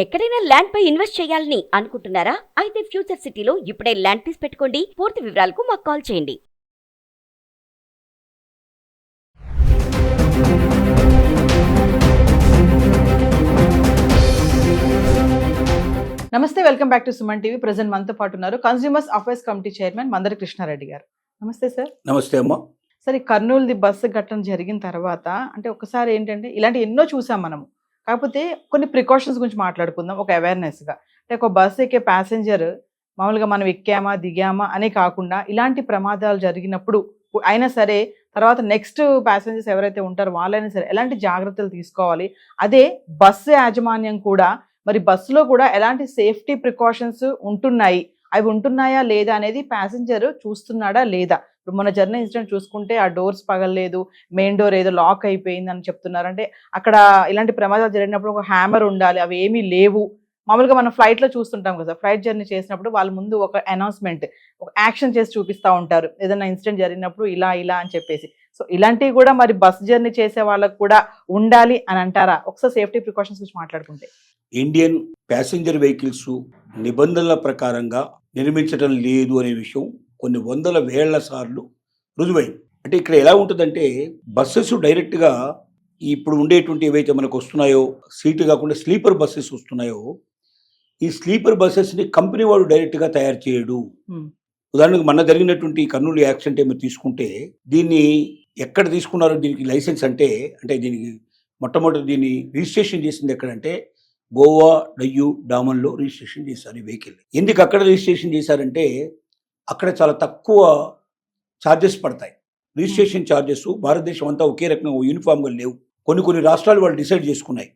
ఎక్కడైనా ల్యాండ్ పై ఇన్వెస్ట్ చేయాలని అనుకుంటున్నారా? అయితే ఫ్యూచర్ సిటీలో ఇప్పుడే ల్యాండ్ తీసి పెట్టుకోండి. పూర్తి వివరాలకు మాకు కాల్ చేయండి. నమస్తే, welcome back to Suman TV. Present మనతో పాటు ఉన్నారు consumers affairs committee chairman Mandari Krishna Reddy గారు. నమస్తే సార్. నమస్తే అమ్మా. సరే, కర్నూలుది బస్సు ఘటన జరిగిన తర్వాత అంటే ఒకసారి ఏంటంటే ఇలాంటి ఎన్నో చూసాం మనము. కాకపోతే కొన్ని ప్రికాషన్స్ గురించి మాట్లాడుకుందాం, ఒక అవేర్నెస్గా. అంటే ఒక బస్సు ఎక్కే ప్యాసింజర్ మామూలుగా మనం ఎక్కామా దిగామా అనే కాకుండా ఇలాంటి ప్రమాదాలు జరిగినప్పుడు అయినా సరే తర్వాత నెక్స్ట్ ప్యాసింజర్స్ ఎవరైతే ఉంటారో వాళ్ళైనా సరే ఎలాంటి జాగ్రత్తలు తీసుకోవాలి. అదే బస్సు యాజమాన్యం కూడా మరి బస్సులో కూడా ఎలాంటి సేఫ్టీ ప్రికాషన్స్ ఉంటున్నాయి, అవి ఉంటున్నాయా లేదా అనేది ప్యాసింజర్ చూస్తున్నాడా లేదా. ఇప్పుడు మన జర్నీ ఇన్సిడెంట్ చూసుకుంటే ఆ డోర్స్ పగలలేదు, మెయిన్ డోర్ ఏదో లాక్ అయిపోయింది అని చెప్తున్నారు. అంటే అక్కడ ఇలాంటి ప్రమాదాలు జరిగినప్పుడు ఒక హ్యామర్ ఉండాలి, అవి ఏమీ లేవు. మామూలుగా మనం ఫ్లైట్లో చూస్తుంటాం కదా, ఫ్లైట్ జర్నీ చేసినప్పుడు వాళ్ళ ముందు ఒక అనౌన్స్మెంట్, ఒక యాక్షన్ చేసి చూపిస్తూ ఉంటారు ఏదైనా ఇన్సిడెంట్ జరిగినప్పుడు ఇలా ఇలా అని చెప్పేసి. సో ఇలాంటివి కూడా మరి బస్ జర్నీ చేసే వాళ్ళకు కూడా ఉండాలి అని అంటారా? ఒకసారి సేఫ్టీ ప్రికాషన్స్ గురించి మాట్లాడుకుంటే. ఇండియన్ ప్యాసింజర్ వెహికల్స్ నిబంధనల ప్రకారంగా నిర్మించడం లేదు అనే విషయం కొన్ని వందల వేళ్ల సార్లు రుజువైంది. అంటే ఇక్కడ ఎలా ఉంటుందంటే బస్సెస్ డైరెక్ట్గా ఇప్పుడు ఉండేటువంటి ఏవైతే మనకు వస్తున్నాయో సీటు కాకుండా స్లీపర్ బస్సెస్ వస్తున్నాయో, ఈ స్లీపర్ బస్సెస్ని కంపెనీ వాడు డైరెక్ట్గా తయారు చేయడు. ఉదాహరణకు మొన్న జరిగినటువంటి కర్నూలు యాక్సిడెంట్ ఏమో తీసుకుంటే దీన్ని ఎక్కడ తీసుకున్నారో దీనికి లైసెన్స్ అంటే దీనికి మొట్టమొదటి దీన్ని రిజిస్ట్రేషన్ చేసింది ఎక్కడంటే గోవా డయ్యూ డామన్లో రిజిస్ట్రేషన్ చేశారు ఈ వెహికల్. ఎందుకు అక్కడ రిజిస్ట్రేషన్ చేశారంటే అక్కడ చాలా తక్కువ ఛార్జెస్ పడతాయి. రిజిస్ట్రేషన్ ఛార్జెస్ భారతదేశం అంతా ఒకే రకంగా యూనిఫామ్గా లేవు. కొన్ని రాష్ట్రాలు వాళ్ళు డిసైడ్ చేసుకున్నాయి,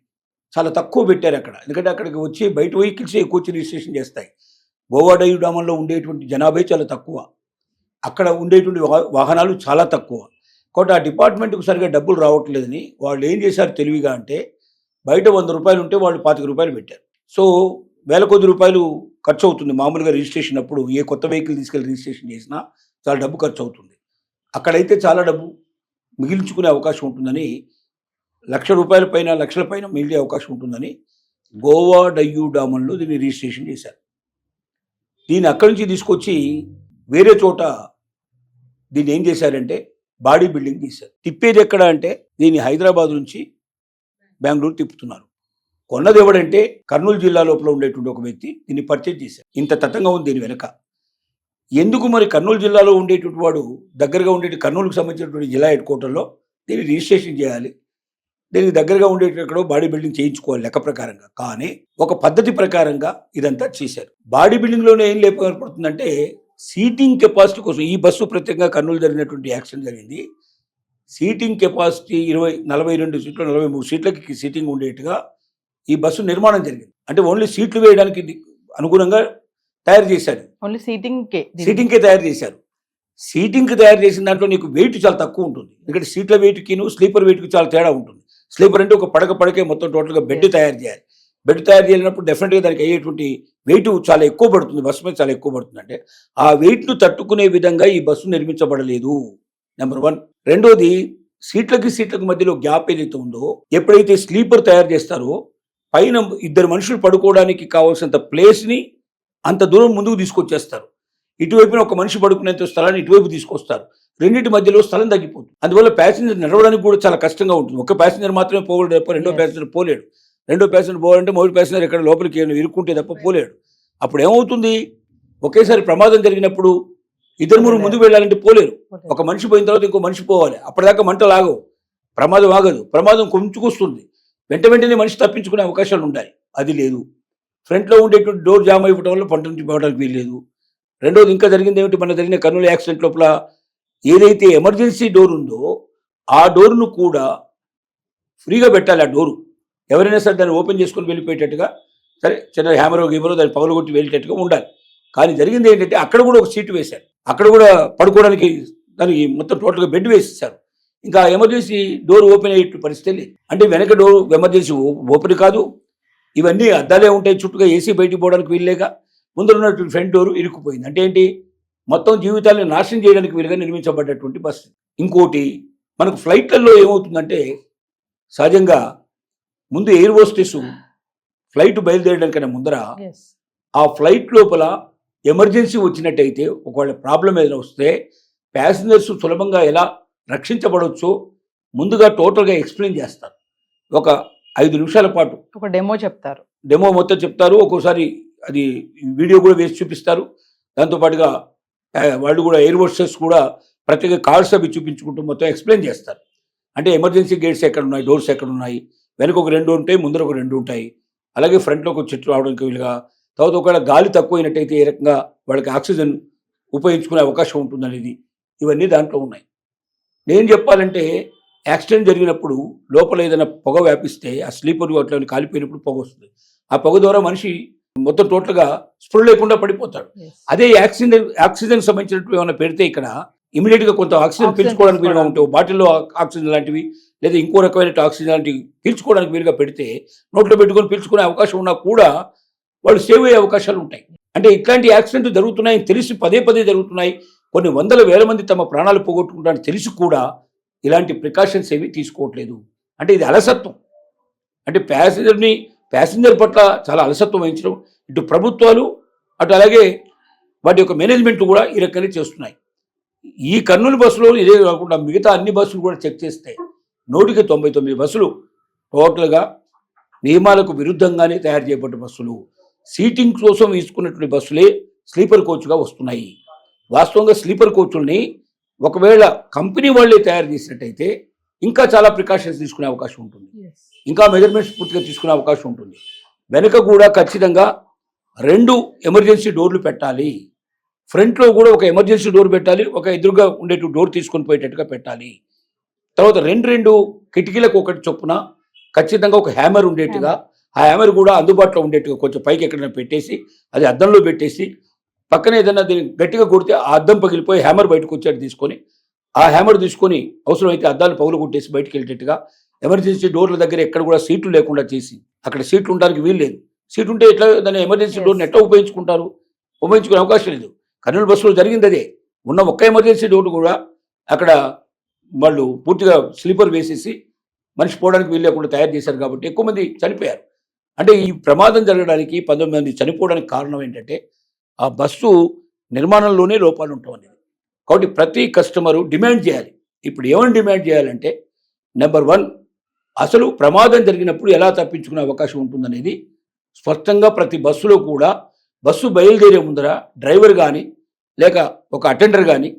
చాలా తక్కువ పెట్టారు అక్కడ. ఎందుకంటే అక్కడికి వచ్చి బయట వెహికల్స్ ఎక్కువ వచ్చి రిజిస్ట్రేషన్ చేస్తాయి. గోవా డయ్యూ డామన్లో ఉండేటువంటి జనాభా చాలా తక్కువ, అక్కడ ఉండేటువంటి వాహనాలు చాలా తక్కువ. కాబట్టి ఆ డిపార్ట్మెంట్కు సరిగా డబ్బులు రావట్లేదని వాళ్ళు ఏం చేశారు తెలివిగా అంటే, బయట 100 రూపాయలు ఉంటే వాళ్ళు 25 రూపాయలు పెట్టారు. సో వేల కొద్ది రూపాయలు ఖర్చు అవుతుంది మామూలుగా రిజిస్ట్రేషన్ అప్పుడు. ఏ కొత్త వెహికల్ తీసుకెళ్ళి రిజిస్ట్రేషన్ చేసినా చాలా డబ్బు ఖర్చు అవుతుంది. అక్కడైతే చాలా డబ్బు మిగిల్చుకునే అవకాశం ఉంటుందని, ₹1,00,000 పైన లక్షల పైన మిగిలే అవకాశం ఉంటుందని గోవా డయ్యూ డామన్లో దీన్ని రిజిస్ట్రేషన్ చేశారు. దీన్ని అక్కడి నుంచి తీసుకొచ్చి వేరే చోట దీన్ని ఏం చేశారంటే బాడీ బిల్డింగ్ తీశారు. తిప్పేది ఎక్కడ అంటే దీన్ని హైదరాబాద్ నుంచి బెంగళూరు తిప్పుతున్నారు. కొన్నది ఎవడంటే కర్నూలు జిల్లా లోపల ఉండేటువంటి ఒక వ్యక్తి దీన్ని పర్చేజ్ చేశారు. ఇంత తతంగా ఉంది దీని వెనక. ఎందుకు మరి కర్నూలు జిల్లాలో ఉండేటువంటి వాడు దగ్గరగా ఉండేటి కర్నూలుకు సంబంధించినటువంటి జిల్లా హెడ్ క్వార్టర్లో దీన్ని రిజిస్ట్రేషన్ చేయాలి, దీనికి దగ్గరగా ఉండేటక్కడ బాడీ బిల్డింగ్ చేయించుకోవాలి లెక్క ప్రకారంగా. కానీ ఒక పద్ధతి ప్రకారంగా ఇదంతా చేశారు. బాడీ బిల్డింగ్లోనే ఏం లేపడుతుందంటే సీటింగ్ కెపాసిటీ కోసం. ఈ బస్సు ప్రత్యేకంగా కర్నూలు జరిగినటువంటి యాక్సిడెంట్ జరిగింది. సీటింగ్ కెపాసిటీ 42 సీట్లు 43 సీట్లకి సీటింగ్ ఉండేట్టుగా ఈ బస్సు నిర్మాణం జరిగింది. అంటే ఓన్లీ సీట్లు వేయడానికి అనుగుణంగా తయారు చేశారు. ఓన్లీ సీటింగ్కే తయారు చేశారు. సీటింగ్కి తయారు చేసిన దాంట్లో నీకు వెయిట్ చాలా తక్కువ ఉంటుంది. ఎందుకంటే సీట్ల వెయిట్కిను స్లీపర్ వెయిట్కి చాలా తేడా ఉంటుంది. స్లీపర్ అంటే ఒక పడకే మొత్తం టోటల్గా బెడ్ తయారు చేయాలి. బెడ్ తయారు చేయాలన్నప్పుడు డెఫినెట్గా దానికి అయ్యేటువంటి వెయిట్ చాలా ఎక్కువ పడుతుంది, బస్సు మీద చాలా ఎక్కువ పడుతుంది. అంటే ఆ వెయిట్ను తట్టుకునే విధంగా ఈ బస్సు నిర్మించబడలేదు, నెంబర్ 1. రెండోది, సీట్లకు మధ్యలో గ్యాప్ ఏదైతే ఉందో, ఎప్పుడైతే స్లీపర్ తయారు చేస్తారో పైన 2 మనుషులు పడుకోవడానికి కావాల్సినంత ప్లేస్ని అంత దూరం ముందుకు తీసుకొచ్చేస్తారు. ఇటువైపున ఒక మనిషి పడుకునేంత స్థలాన్ని ఇటువైపు తీసుకొస్తారు. రెండింటి మధ్యలో స్థలం తగ్గిపోతుంది. అందువల్ల ప్యాసింజర్ నడవడానికి కూడా చాలా కష్టంగా ఉంటుంది. ఒక ప్యాసింజర్ మాత్రమే పోగలడు తప్ప రెండో ప్యాసింజర్ పోలేడు. రెండో ప్యాసింజర్ పోవాలంటే మొదటి ప్యాసింజర్ ఎక్కడ లోపలికి ఇరుక్కుంటే తప్ప పోలేడు. అప్పుడు ఏమవుతుంది, ఒకేసారి ప్రమాదం జరిగినప్పుడు 2-3 ముందుకు వెళ్ళాలంటే పోలేరు. ఒక మనిషి పోయిన తర్వాత ఇంకో మనిషి పోవాలి. అప్పటిదాకా మంటలు ఆగవు, ప్రమాదం ఆగదు. ప్రమాదం కొంచుకొస్తుంది, వెంటనే మనిషి తప్పించుకునే అవకాశాలు ఉంటాయి. అది లేదు. ఫ్రంట్లో ఉండేటువంటి డోర్ జామ్ అయిపోవడం వల్ల పంట నుంచి పోవడానికి వీల్లేదు. రెండోది, ఇంకా జరిగింది ఏమిటి, మన జరిగిన కర్నూలు యాక్సిడెంట్ లోపల ఏదైతే ఎమర్జెన్సీ డోర్ ఉందో ఆ డోర్ను కూడా ఫ్రీగా పెట్టాలి. ఆ డోరు ఎవరైనా సరే దాన్ని ఓపెన్ చేసుకొని వెళ్ళిపోయేటట్టుగా, సరే చిన్న హ్యామరో గీమరో దాన్ని పగలగొట్టి వెళ్ళేటట్టుగా ఉండాలి. కానీ జరిగింది ఏంటంటే అక్కడ కూడా ఒక సీటు వేశారు. అక్కడ కూడా పడుకోవడానికి దానికి మొత్తం టోటల్గా బెడ్ వేసేసారు. ఇంకా ఎమర్జెన్సీ డోర్ ఓపెన్ అయ్యే పరిస్థితి లేదు. అంటే వెనక డోర్ ఎమర్జెన్సీ ఓపెన్ కాదు, ఇవన్నీ అద్దాలే ఉంటాయి, చుట్టూగా ఏసీ బయటికి పోవడానికి వీల్లేక ముందర ఉన్నటువంటి ఫ్రంట్ డోర్ ఇరుక్కుపోయింది. అంటే ఏంటి, మొత్తం జీవితాలను నాశనం చేయడానికి వీలుగా నిర్మించబడ్డటువంటి బస్సు. ఇంకోటి, మనకు ఫ్లైట్లలో ఏమవుతుందంటే సహజంగా ముందు ఎయిర్ హోస్టెస్ ఫ్లైట్ బయలుదేరడానికన్నా ముందర ఎస్ ఆ ఫ్లైట్ లోపల ఎమర్జెన్సీ వచ్చినట్టయితే ఒకవేళ ప్రాబ్లం ఏదైనా వస్తే ప్యాసింజర్స్ సులభంగా ఎలా రక్షించబడవచ్చో ముందుగా టోటల్గా ఎక్స్ప్లెయిన్ చేస్తారు. ఒక 5 నిమిషాల పాటు ఒక డెమో చెప్తారు. డెమో మొత్తం చెప్తారు. ఒక్కోసారి అది వీడియో కూడా వేసి చూపిస్తారు. దాంతోపాటుగా వాళ్ళు కూడా ఎయిర్ హోస్టెస్ కూడా ప్రత్యేక కార్డ్స్ అవి చూపించుకుంటూ మొత్తం ఎక్స్ప్లెయిన్ చేస్తారు. అంటే ఎమర్జెన్సీ గేట్స్ ఎక్కడ ఉన్నాయి, డోర్స్ ఎక్కడ ఉన్నాయి, వెనక ఒక 2 ఉంటాయి, ముందర ఒక 2 ఉంటాయి, అలాగే ఫ్రంట్లో ఒక చెట్టు రావడానికి వీలుగా, తర్వాత ఒకవేళ గాలి తక్కువైనట్టయితే ఏ రకంగా వాళ్ళకి ఆక్సిజన్ ఉపయోగించుకునే అవకాశం ఉంటుందనేది ఇవన్నీ దాంట్లో ఉన్నాయి. నేను చెప్పాలంటే యాక్సిడెంట్ జరిగినప్పుడు లోపల ఏదైనా పొగ వ్యాపిస్తే ఆ స్లీపర్ అట్లా కాలిపోయినప్పుడు పొగ వస్తుంది. ఆ పొగ ద్వారా మనిషి మొత్తం టోటల్గా స్పృహ లేకుండా పడిపోతాడు. అదే ఆక్సిజన్ సంబంధించినట్టు ఏమైనా పెడితే ఇక్కడ ఇమీడియట్ గా కొంత ఆక్సిజన్ పీల్చుకోవడానికి వీలుగా ఉంటాయి. బాటిల్లో ఆక్సిజన్ లాంటివి లేదా ఇంకో రకమైన ఆక్సిజన్ లాంటివి పీల్చుకోవడానికి వీలుగా పెడితే నోట్లో పెట్టుకొని పీల్చుకునే అవకాశం ఉన్నా కూడా వాళ్ళు సేవ్ అయ్యే అవకాశాలు ఉంటాయి. అంటే ఇట్లాంటి యాక్సిడెంట్ జరుగుతున్నాయి తెలిసి పదే పదే జరుగుతున్నాయి, కొన్ని వందల వేల మంది తమ ప్రాణాలు పోగొట్టుకుంటారని తెలిసి కూడా ఇలాంటి ప్రికాషన్స్ ఏవి తీసుకోవట్లేదు. అంటే ఇది అలసత్వం. అంటే ప్యాసింజర్ పట్ల చాలా అలసత్వం వహించడం ఇటు ప్రభుత్వాలు అటు అలాగే వాటి యొక్క మేనేజ్మెంట్ కూడా ఈ రకంగా చేస్తున్నాయి. ఈ కర్నూలు బస్సులో ఇదే కాకుండా మిగతా అన్ని బస్సులు కూడా చెక్ చేస్తే 199 బస్సులు టోటల్గా నియమాలకు విరుద్ధంగానే తయారు చేయబడ్డ బస్సులు, సీటింగ్ కోసం తీసుకున్నటువంటి బస్సులే స్లీపర్ కోచ్గా వస్తున్నాయి. వాస్తవంగా స్లీపర్ కోచ్ల్ని ఒకవేళ కంపెనీ వాళ్ళే తయారు చేసినట్టయితే ఇంకా చాలా ప్రికాషన్స్ తీసుకునే అవకాశం ఉంటుంది, ఇంకా మెజర్మెంట్స్ పూర్తిగా తీసుకునే అవకాశం ఉంటుంది. వెనుక కూడా ఖచ్చితంగా 2 ఎమర్జెన్సీ డోర్లు పెట్టాలి, ఫ్రంట్లో కూడా ఒక ఎమర్జెన్సీ డోర్ పెట్టాలి, ఒక ఎదురుగా ఉండేటు డోర్ తీసుకొని పోయేటట్టుగా పెట్టాలి. తర్వాత 2 కిటికీలకు ఒకటి చొప్పున ఖచ్చితంగా ఒక హ్యామర్ ఉండేట్టుగా, ఆ హ్యామర్ కూడా అందుబాటులో ఉండేట్టుగా కొంచెం పైకి ఎక్కడైనా పెట్టేసి అది అద్దంలో పెట్టేసి పక్కన ఏదైనా దీన్ని గట్టిగా కొడితే ఆ అద్దం పగిలిపోయి హ్యామర్ బయటకు వచ్చేట్టు తీసుకొని ఆ హ్యామర్ తీసుకొని అవసరమైతే అద్దాలు పగులు కొట్టేసి బయటకు వెళ్ళేట్టుగా, ఎమర్జెన్సీ డోర్ల దగ్గర ఎక్కడ కూడా సీట్లు లేకుండా చేసి, అక్కడ సీట్లు ఉండడానికి వీలు లేదు, సీట్ ఉంటే ఎట్లా దాన్ని ఎమర్జెన్సీ డోర్ని ఎట్లా ఉపయోగించుకునే అవకాశం లేదు. కర్నూలు బస్సులో జరిగింది అదే. ఉన్న ఒక్క ఎమర్జెన్సీ డోర్ కూడా అక్కడ వాళ్ళు పూర్తిగా స్లీపర్ వేసేసి మనిషి పోవడానికి వీలు లేకుండా తయారు చేశారు కాబట్టి ఎక్కువ మంది చనిపోయారు. అంటే ఈ ప్రమాదం జరగడానికి 19 మంది చనిపోవడానికి కారణం ఏంటంటే ఆ బస్సు నిర్మాణంలోనే లోపాలు ఉండటం అనేది. కాబట్టి ప్రతి కస్టమరు డిమాండ్ చేయాలి. ఇప్పుడు ఏమని డిమాండ్ చేయాలంటే, నెంబర్ 1 అసలు ప్రమాదం జరిగినప్పుడు ఎలా తప్పించుకునే అవకాశం ఉంటుందనేది స్పష్టంగా ప్రతి బస్సులో కూడా బస్సు బయలుదేరే ముందర డ్రైవర్ కానీ లేక ఒక అటెండర్ కానీ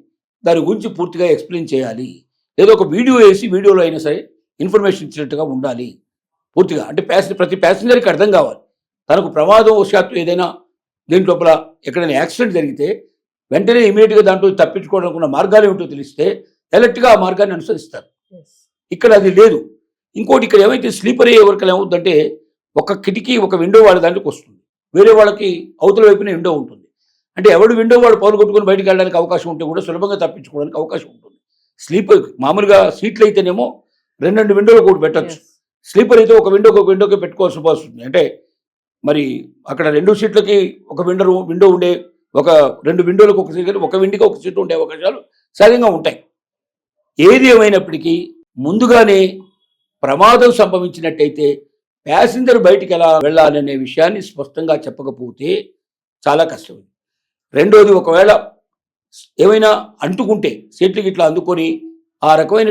దాని గురించి పూర్తిగా ఎక్స్ప్లెయిన్ చేయాలి. లేదా ఒక వీడియో వేసి వీడియోలో అయినా సరే ఇన్ఫర్మేషన్ ఇచ్చినట్టుగా ఉండాలి పూర్తిగా. అంటే ప్రతి ప్యాసింజర్కి అర్థం కావాలి, తనకు ప్రమాదం వశాత్తు ఏదైనా దీంట్లోపల ఎక్కడైనా యాక్సిడెంట్ జరిగితే వెంటనే ఇమీడియట్గా దాంట్లో తప్పించుకోవడానికి ఉన్న మార్గాలు ఏమిటో తెలిస్తే ఎలర్ట్గా ఆ మార్గాన్ని అనుసరిస్తారు. ఇక్కడ అది లేదు. ఇంకోటి ఇక్కడ ఏమైతే స్లీపర్ అయ్యే వరకు ఏమవుతుందంటే ఒక కిటికీ ఒక విండో వాళ్ళ దాంట్లోకి వస్తుంది, వేరే వాళ్ళకి అవతల వైపున విండో ఉంటుంది. అంటే ఎవడు విండో వాడు పౌలు కొట్టుకుని బయటకు వెళ్ళడానికి అవకాశం ఉంటే కూడా సులభంగా తప్పించుకోవడానికి అవకాశం ఉంటుంది. స్లీపర్ మామూలుగా సీట్లు అయితేనేమో 2 విండోలు కూడా పెట్టచ్చు, స్లీపర్ అయితే ఒక విండోకి పెట్టుకోవాల్సి వస్తుంది. అంటే మరి అక్కడ 2 సీట్లకి ఒక విండో ఉండే, ఒక 2 విండోలకు ఒక సీట్, ఒక విండికి ఒక సీట్ ఉండే అవకాశాలు సహజంగా ఉంటాయి. ఏది ఏమైనప్పటికీ ముందుగానే ప్రమాదం సంభవించినట్టయితే ప్యాసింజర్ బయటికి ఎలా వెళ్ళాలనే విషయాన్ని స్పష్టంగా చెప్పకపోతే చాలా కష్టం. రెండోది, ఒకవేళ ఏమైనా అంటుకుంటే సీట్లకి ఇట్లా అందుకొని ఆ రకమైన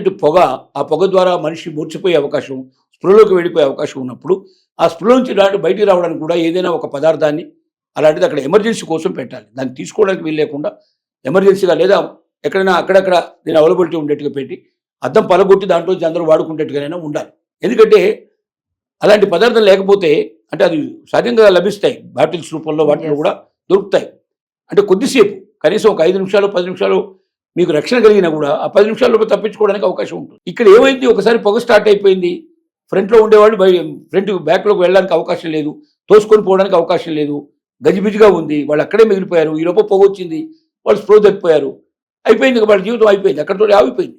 ఆ పొగ ద్వారా మనిషి మూర్చిపోయే అవకాశం, స్పృహలోకి వెళ్ళిపోయే అవకాశం ఉన్నప్పుడు ఆ స్పృహ నుంచి బయటికి రావడానికి కూడా ఏదైనా ఒక పదార్థాన్ని అలాంటిది అక్కడ ఎమర్జెన్సీ కోసం పెట్టాలి. దాన్ని తీసుకోవడానికి వీలు లేకుండా ఎమర్జెన్సీగా లేదా ఎక్కడైనా అక్కడక్కడ దీని అవైలబిలిటీ ఉండేట్టుగా పెట్టి అద్దం పలగొట్టి దాంట్లో అందరూ వాడుకునేట్టుగానైనా ఉండాలి. ఎందుకంటే అలాంటి పదార్థం లేకపోతే అంటే అది సహజంగా లభిస్తాయి, బాటిల్స్ రూపంలో వాటిలో కూడా దొరుకుతాయి. అంటే కొద్దిసేపు కనీసం ఒక 5 నిమిషాలు 10 నిమిషాలు మీకు రక్షణ కలిగినా కూడా ఆ 10 నిమిషాల్లో తప్పించుకోవడానికి అవకాశం ఉంటుంది. ఇక్కడ ఏమైంది, ఒకసారి పొగ స్టార్ట్ అయిపోయింది, ఫ్రంట్లో ఉండేవాళ్ళు ఫ్రంట్ బ్యాక్లోకి వెళ్ళడానికి అవకాశం లేదు, తోసుకొని పోవడానికి అవకాశం లేదు, గజిబిజిగా ఉంది, వాళ్ళు అక్కడే మిగిలిపోయారు. ఈ లోపల పొగ వచ్చింది, వాళ్ళు స్ప్రో తప్పిపోయారు, అయిపోయింది, వాళ్ళ జీవితం అయిపోయింది, అక్కడితో ఆగిపోయింది.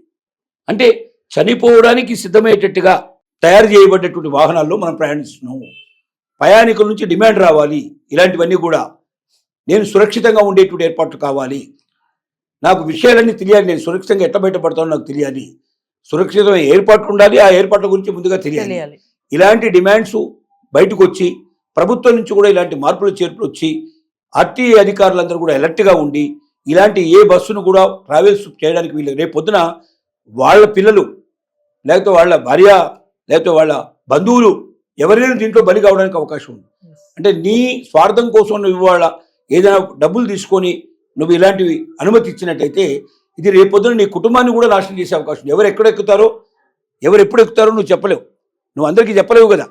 అంటే చనిపోవడానికి సిద్ధమయ్యేటట్టుగా తయారు చేయబడ్డటువంటి వాహనాల్లో మనం ప్రయాణిస్తున్నాము. ప్రయాణికుల నుంచి డిమాండ్ రావాలి, ఇలాంటివన్నీ కూడా నేను సురక్షితంగా ఉండేటువంటి ఏర్పాట్లు కావాలి, నాకు విషయాలన్నీ తెలియాలి, నేను సురక్షితంగా ఎట్లా బయటపడతానో నాకు తెలియాలి, సురక్షితమైన ఏర్పాట్లు ఉండాలి, ఆ ఏర్పాట్ల గురించి ముందుగా తెలియాలి. ఇలాంటి డిమాండ్స్ బయటకు వచ్చి ప్రభుత్వం నుంచి కూడా ఇలాంటి మార్పులు చేర్పులు వచ్చి ఆర్టీఏ అధికారులందరూ కూడా అలర్ట్గా ఉండి ఇలాంటి ఏ బస్సును కూడా ట్రావెల్స్ చేయడానికి వీళ్ళు రేపు పొద్దున వాళ్ళ పిల్లలు లేకపోతే వాళ్ళ భార్య లేకపోతే వాళ్ళ బంధువులు ఎవరైనా దీంట్లో బలి కావడానికి అవకాశం ఉంది. అంటే నీ స్వార్థం కోసం నువ్వు ఇవాళ ఏదైనా డబ్బులు తీసుకొని నువ్వు ఇలాంటివి అనుమతి ఇచ్చినట్టయితే ఇది రేపొద్దున నీ కుటుంబాన్ని కూడా నాశనం చేసే అవకాశం ఉంది. ఎవరు ఎక్కడ ఎక్కుతారో ఎవరు ఎప్పుడు ఎక్కుతారో నువ్వు చెప్పలేవు, నువ్వు అందరికీ చెప్పలేవు కదా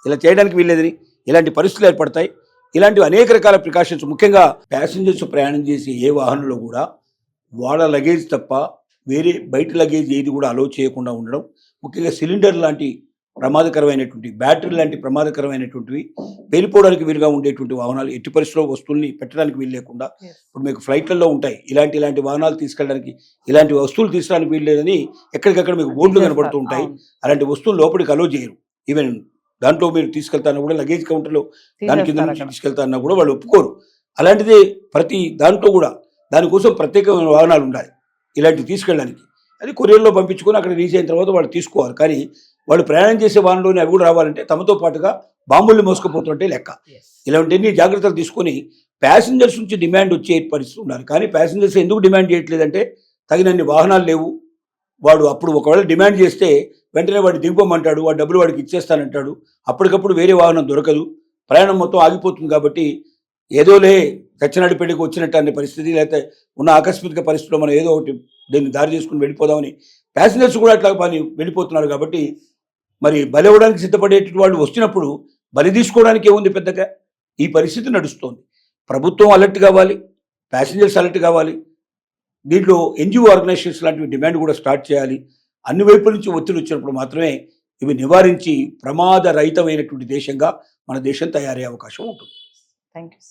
ఇలా చేయడానికి వీల్లేదని. ఇలాంటి పరిస్థితులు ఏర్పడతాయి. ఇలాంటివి అనేక రకాల ప్రికాషన్స్, ముఖ్యంగా ప్యాసింజర్స్ ప్రయాణం చేసే ఏ వాహనంలో కూడా వాళ్ళ లగేజ్ తప్ప వేరే బయట లగేజ్ ఏది కూడా అలౌ చేయకుండా ఉండడం, ముఖ్యంగా సిలిండర్ లాంటి ప్రమాదకరమైనటువంటి, బ్యాటరీ లాంటి ప్రమాదకరమైనటువంటివి పేలిపోవడానికి వీలుగా ఉండేటువంటి వాహనాలు ఎట్టి పరిస్థితుల్లో వస్తువుల్ని పెట్టడానికి వీలు లేకుండా, ఇప్పుడు మీకు ఫ్లైట్లలో ఉంటాయి ఇలాంటి వాహనాలు తీసుకెళ్ళడానికి, ఇలాంటి వస్తువులు తీసుకురావడానికి వీలు లేదని ఎక్కడికక్కడ మీకు బోర్డులు కనబడుతూ ఉంటాయి. అలాంటి వస్తువులు లోపలికి అలౌ చేయరు. ఈవెన్ దాంట్లో మీరు తీసుకెళ్తాన్నా కూడా లగేజ్ కౌంటర్లో దాని కింద నుంచి తీసుకెళ్తాన్నా కూడా వాళ్ళు ఒప్పుకోరు. అలాంటిదే ప్రతి దాంట్లో కూడా దానికోసం ప్రత్యేకమైన వాహనాలు ఉండాలి ఇలాంటివి తీసుకెళ్ళడానికి. అది కొరియర్లో పంపించుకొని అక్కడ రీచ్ అయిన తర్వాత వాళ్ళు తీసుకోవాలి. కానీ వాళ్ళు ప్రయాణం చేసే వాహనంలోనే అవి కూడా రావాలంటే తమతో పాటుగా బాంబుల్ని మోసుకుపోతుంటే లెక్క. ఇలాంటివన్నీ జాగ్రత్తలు తీసుకొని ప్యాసింజర్స్ నుంచి డిమాండ్ వచ్చే పరిస్థితి ఉండాలి. కానీ ప్యాసింజర్స్ ఎందుకు డిమాండ్ చేయట్లేదంటే తగినన్ని వాహనాలు లేవు. వాడు అప్పుడు ఒకవేళ డిమాండ్ చేస్తే వెంటనే వాడు దిగిపోమంటాడు, వాడు డబ్బులు వాడికి ఇచ్చేస్తానంటాడు. అప్పటికప్పుడు వేరే వాహనం దొరకదు, ప్రయాణం మొత్తం ఆగిపోతుంది. కాబట్టి ఏదోలే చచ్చినాడి పెళ్లికి వచ్చినట్టు అనే పరిస్థితి, లేకపోతే ఉన్న ఆకస్మిక పరిస్థితిలో మనం ఏదో ఒకటి దీన్ని దారి చేసుకుని వెళ్ళిపోదామని ప్యాసింజర్స్ కూడా అట్లా పని వెళ్ళిపోతున్నారు. కాబట్టి మరి బలి అవ్వడానికి సిద్ధపడేటువంటి వాళ్ళు వచ్చినప్పుడు బలి తీసుకోవడానికి ఏముంది పెద్దగా? ఈ పరిస్థితి నడుస్తోంది. ప్రభుత్వం అలర్ట్ కావాలి, ప్యాసింజర్స్ అలర్ట్ కావాలి. దీంట్లో ఎన్జిఓ ఆర్గనైజేషన్స్ లాంటివి డిమాండ్ కూడా స్టార్ట్ చేయాలి. అన్ని వైపుల నుంచి ఒత్తిడి వచ్చినప్పుడు మాత్రమే ఇవి నివారించి ప్రమాద రహితమైనటువంటి దేశంగా మన దేశం తయారయ్యే అవకాశం ఉంటుంది. Thank you.